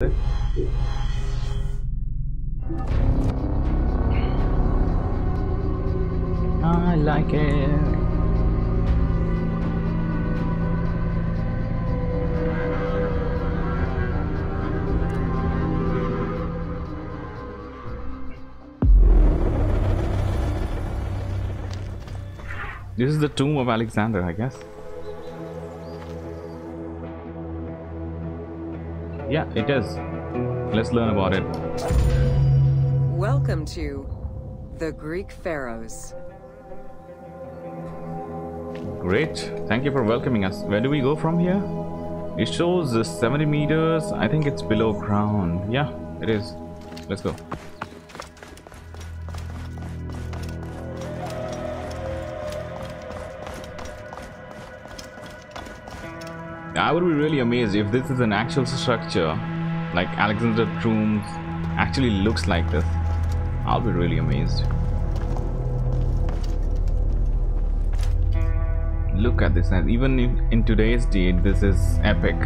I like it. This is the tomb of Alexander, I guess. Yeah, it is. Let's learn about it. Welcome to the Greek Pharaohs. Great. Thank you for welcoming us. Where do we go from here? It shows 70 meters. I think it's below ground. Yeah, it is. Let's go. I would be really amazed if this is an actual structure, like Alexander Tomb actually looks like this. I'll be really amazed. Look at this, and even in today's date, this is epic.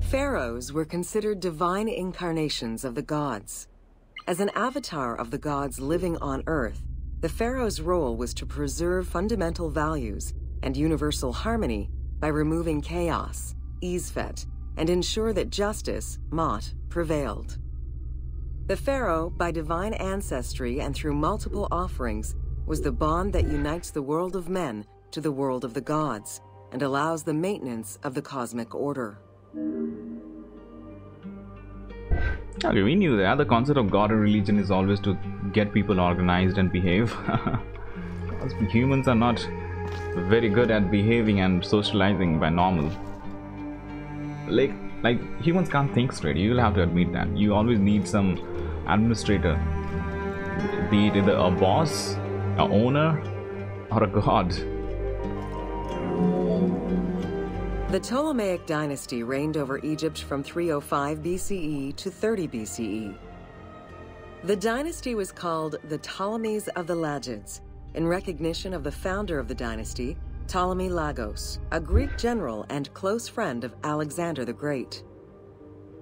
Pharaohs were considered divine incarnations of the gods. As an avatar of the gods living on Earth, the pharaoh's role was to preserve fundamental values and universal harmony by removing chaos, Isfet, and ensure that justice, Mot, prevailed. The pharaoh, by divine ancestry and through multiple offerings, was the bond that unites the world of men to the world of the gods and allows the maintenance of the cosmic order. Okay, we knew that. The concept of God or religion is always to get people organized and behave. Because humans are not very good at behaving and socializing by normal. Like humans can't think straight. You'll have to admit that. You always need some administrator, be it either a boss, a owner, or a god. The Ptolemaic dynasty reigned over Egypt from 305 BCE to 30 BCE. The dynasty was called the Ptolemies of the Lagids, in recognition of the founder of the dynasty, Ptolemy Lagos, a Greek general and close friend of Alexander the Great.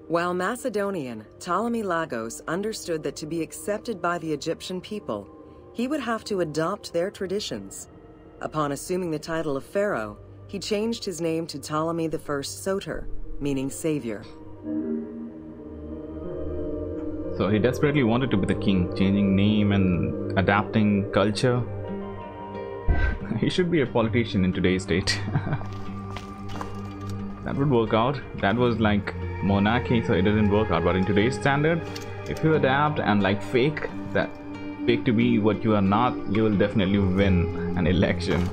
While Macedonian, Ptolemy Lagos understood that to be accepted by the Egyptian people, he would have to adopt their traditions. Upon assuming the title of pharaoh, he changed his name to Ptolemy I Soter, meaning savior. So he desperately wanted to be the king, changing name and adapting culture. He should be a politician in today's date. That would work out. That was like monarchy, so it doesn't work out. But in today's standard, if you adapt and like fake to be what you are not, you will definitely win an election.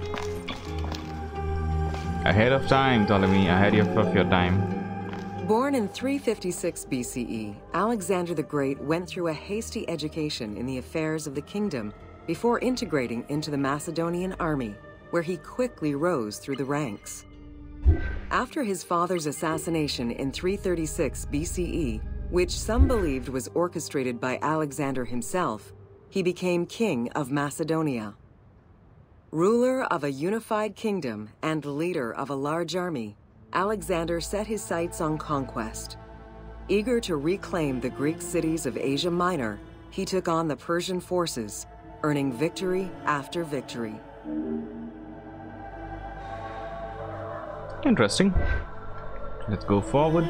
Ahead of time, Ptolemy, ahead of your time. Born in 356 BCE, Alexander the Great went through a hasty education in the affairs of the kingdom before integrating into the Macedonian army, where he quickly rose through the ranks. After his father's assassination in 336 BCE, which some believed was orchestrated by Alexander himself, he became king of Macedonia. Ruler of a unified kingdom and leader of a large army, Alexander set his sights on conquest. Eager to reclaim the Greek cities of Asia Minor, he took on the Persian forces, earning victory after victory. Interesting. Let's go forward.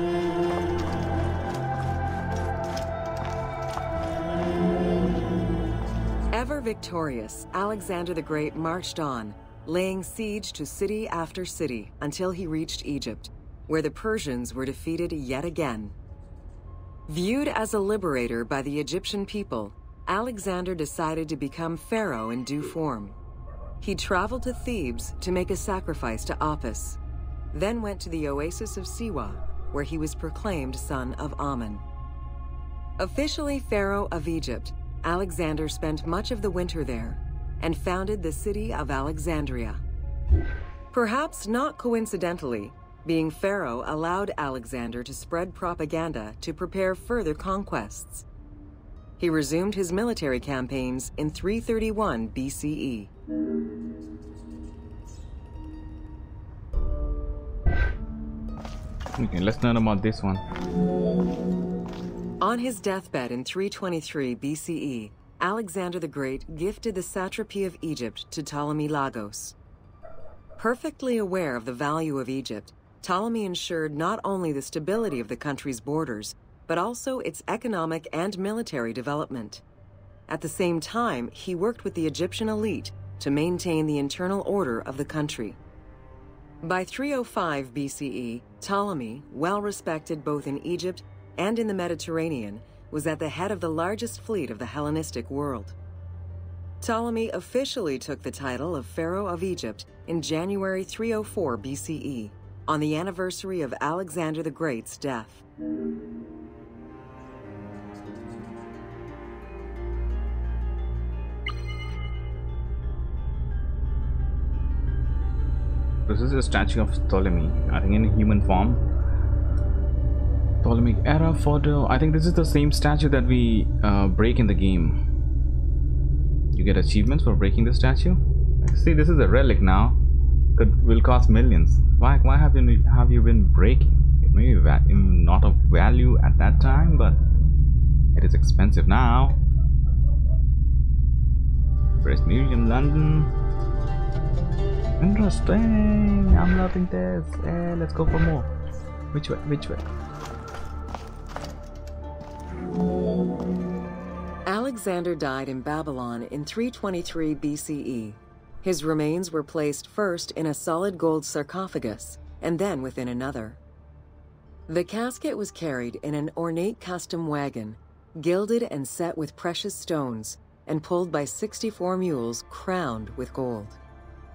Ever victorious, Alexander the Great marched on, laying siege to city after city until he reached Egypt, where the Persians were defeated yet again. Viewed as a liberator by the Egyptian people, Alexander decided to become pharaoh in due form. He traveled to Thebes to make a sacrifice to Apis, then went to the oasis of Siwa, where he was proclaimed son of Amun. Officially pharaoh of Egypt, Alexander spent much of the winter there and founded the city of Alexandria. Perhaps not coincidentally, being pharaoh allowed Alexander to spread propaganda to prepare further conquests. He resumed his military campaigns in 331 BCE. Okay, let's learn about this one. On his deathbed in 323 BCE, Alexander the Great gifted the satrapy of Egypt to Ptolemy Lagos. Perfectly aware of the value of Egypt, Ptolemy ensured not only the stability of the country's borders, but also its economic and military development. At the same time, he worked with the Egyptian elite to maintain the internal order of the country. By 305 BCE, Ptolemy, well respected both in Egypt and in the Mediterranean, was at the head of the largest fleet of the Hellenistic world. Ptolemy officially took the title of Pharaoh of Egypt in January 304 BCE, on the anniversary of Alexander the Great's death. This is a statue of Ptolemy, I think in human form. Ptolemaic era photo. I think this is the same statue that we break in the game. You get achievements for breaking the statue. See, this is a relic now. Will cost millions. Why have you been breaking? It may be not of value at that time, but it is expensive now. British Museum, London. Interesting. I'm loving this. Let's go for more. Which way? Which way? Alexander died in Babylon in 323 BCE. His remains were placed first in a solid gold sarcophagus and then within another. The casket was carried in an ornate custom wagon, gilded and set with precious stones, and pulled by 64 mules crowned with gold.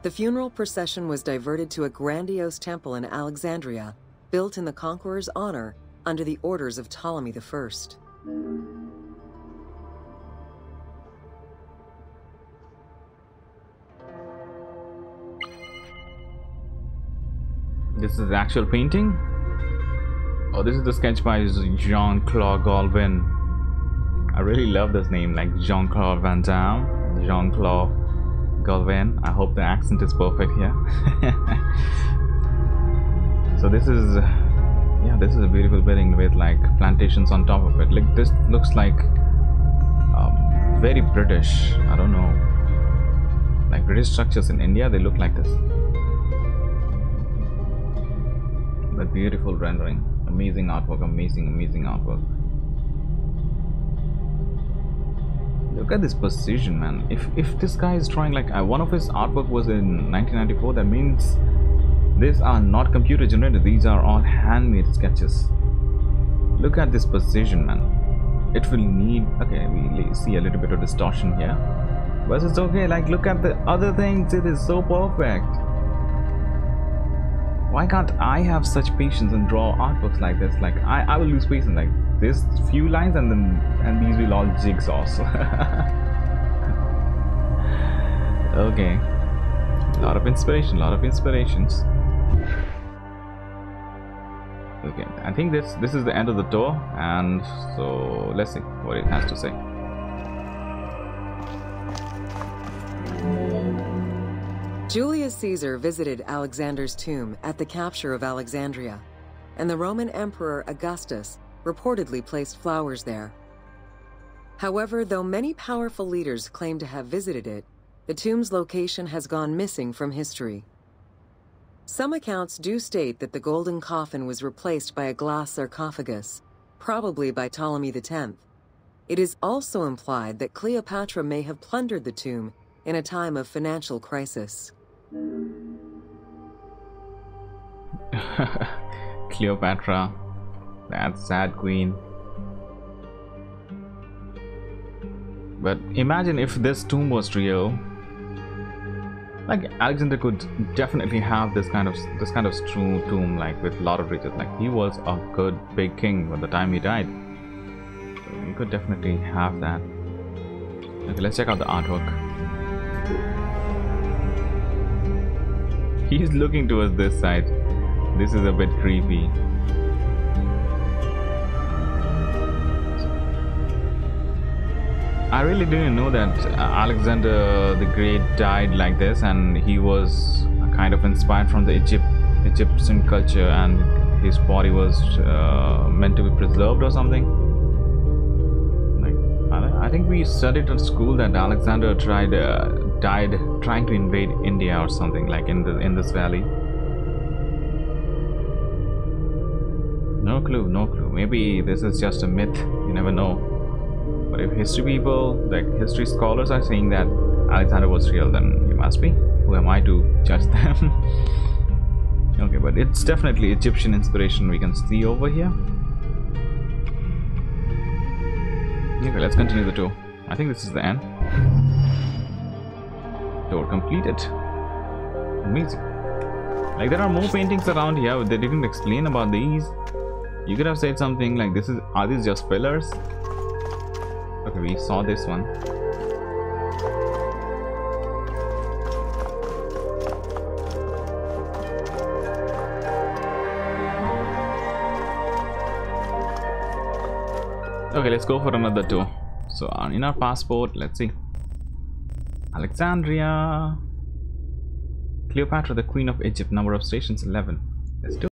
The funeral procession was diverted to a grandiose temple in Alexandria, built in the conqueror's honor under the orders of Ptolemy I. This is the actual painting? Oh, this is the sketch by Jean-Claude Galvin. I really love this name, like Jean-Claude Van Damme, Jean-Claude Galvin. I hope the accent is perfect here. So this is, yeah, this is a beautiful building with like plantations on top of it. Like this looks like very British. I don't know, like British structures in India, they look like this. But beautiful rendering, amazing artwork, amazing artwork. Look at this precision, man. If this guy is trying, like one of his artwork was in 1994, that means these are not computer generated, these are all handmade sketches. Look at this precision, man. It will need, okay, we see a little bit of distortion here, but it's okay. Like look at the other things, it is so perfect. Why can't I have such patience and draw artworks like this? Like I will lose patience. Like this few lines and these will all jigsaws. Okay, lot of inspirations. Okay, I think this is the end of the tour, and so let's see what it has to say. Julius Caesar visited Alexander's tomb at the capture of Alexandria, and the Roman Emperor Augustus reportedly placed flowers there. However, though many powerful leaders claim to have visited it, the tomb's location has gone missing from history. Some accounts do state that the golden coffin was replaced by a glass sarcophagus, probably by Ptolemy X. It is also implied that Cleopatra may have plundered the tomb in a time of financial crisis. Cleopatra, that sad queen. But imagine if this tomb was real. Like Alexander could definitely have this kind of true tomb, like with a lot of riches. Like he was a good big king at the time he died, so you could definitely have that. Okay, let's check out the artwork. He's looking towards this side. This is a bit creepy. I really didn't know that Alexander the Great died like this, and he was kind of inspired from the Egyptian culture, and his body was meant to be preserved or something. Like, I think we studied at school that Alexander died trying to invade India or something, like in this valley. No clue, no clue. Maybe this is just a myth. You never know. But if history people, like history scholars, are saying that Alexander was real, then he must be. Who am I to judge them? Okay, but it's definitely Egyptian inspiration we can see over here. Okay, let's continue the tour. I think this is the end. Tour completed. Amazing. Like, there are more paintings around here. They didn't explain about these. You could have said something like, are these just fillers? Okay, we saw this one. Okay, let's go for another tour. So in our passport, let's see. Alexandria. Cleopatra, the Queen of Egypt. Number of stations 11. Let's do it.